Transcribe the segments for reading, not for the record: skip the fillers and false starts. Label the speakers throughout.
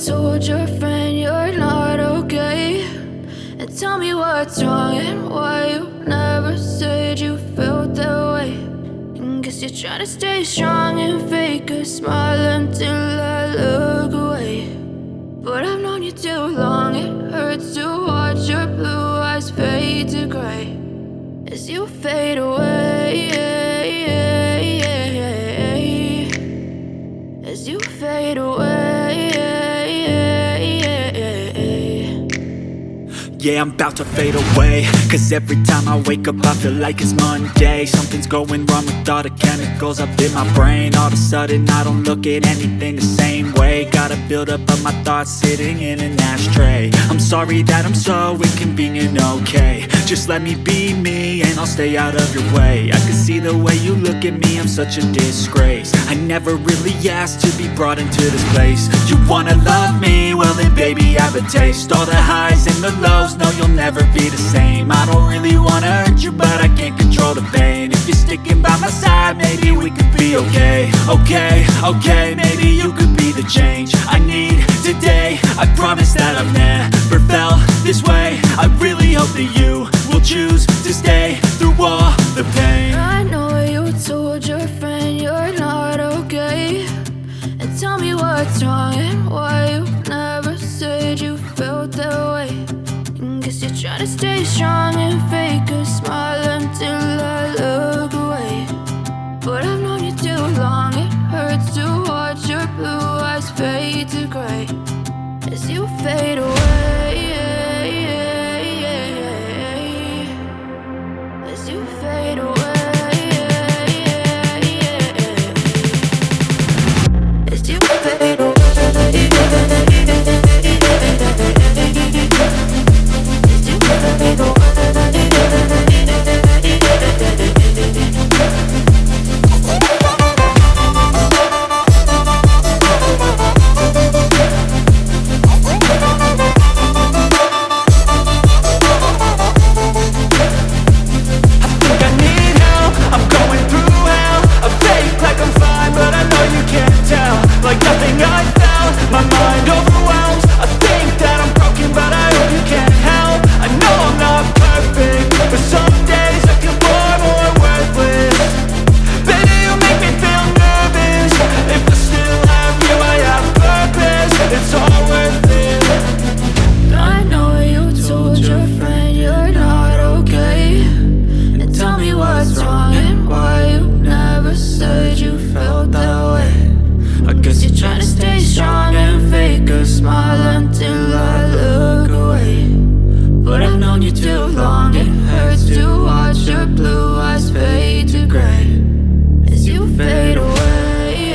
Speaker 1: told your friend you're not okay? And tell me what's wrong and why you never said you felt that way. And guess you're trying to stay strong and fake a smile until I look away. But I've known you too long, it hurts to watch your blue eyes fade to gray as you fade away, as you fade away.
Speaker 2: Yeah, I'm about to fade away, cause every time I wake up I feel like it's Monday. Something's going wrong with all the chemicals up in my brain. All of a sudden I don't look at anything the same way. Got a buildup of my thoughts sitting in an ashtray. I'm sorry that I'm so inconvenient, okay? Just let me be me and I'll stay out of your way. I can see the way you look at me, I'm such a disgrace. I never really asked to be brought into this place. You wanna love me? Well then baby have a taste. All the highs and the lows, no you'll never be the same. I don't really wanna hurt you but I can't control the pain. If you're sticking by my side maybe we could be okay. Okay, maybe you could be the change I need today. I promise that I've never felt this way. I really hope that you will choose to stay through all the pain.
Speaker 1: I know you told your friend you're not okay. And tell me what's wrong and why you never said you felt that way. And guess you're trying to stay strong and fake a smile until I look away. But I've known you too long, it hurts to watch your blue eyes fade to gray as you fade away, as you fade away, as you fade away.
Speaker 2: Like nothing I felt, my mind overwhelms. I think that I'm broken, but I hope you can't help. I know I'm not perfect, but some days I feel far more worthless. Baby, you make me feel nervous. If I still have you, I have purpose. It's all worth it.
Speaker 1: I know you told your friend you're not okay. And tell me what's wrong and why you never said you felt that way. I guess you're trying to stay strong and fake a smile until I look away. But I've known you too long, it hurts to watch your blue eyes fade to gray as you fade away,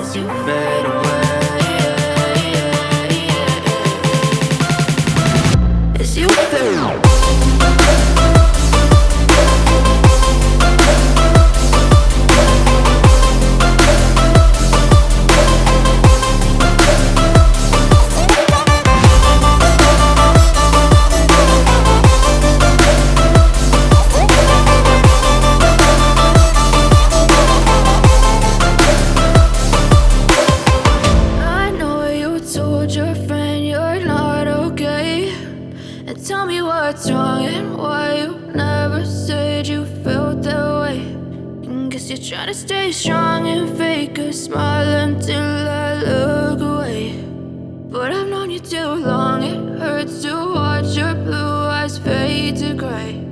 Speaker 1: as you fade away, as you fade away. Tell me what's wrong and why you never said you felt that way. And guess you're trying to stay strong and fake a smile until I look away. But I've known you too long, it hurts to watch your blue eyes fade to gray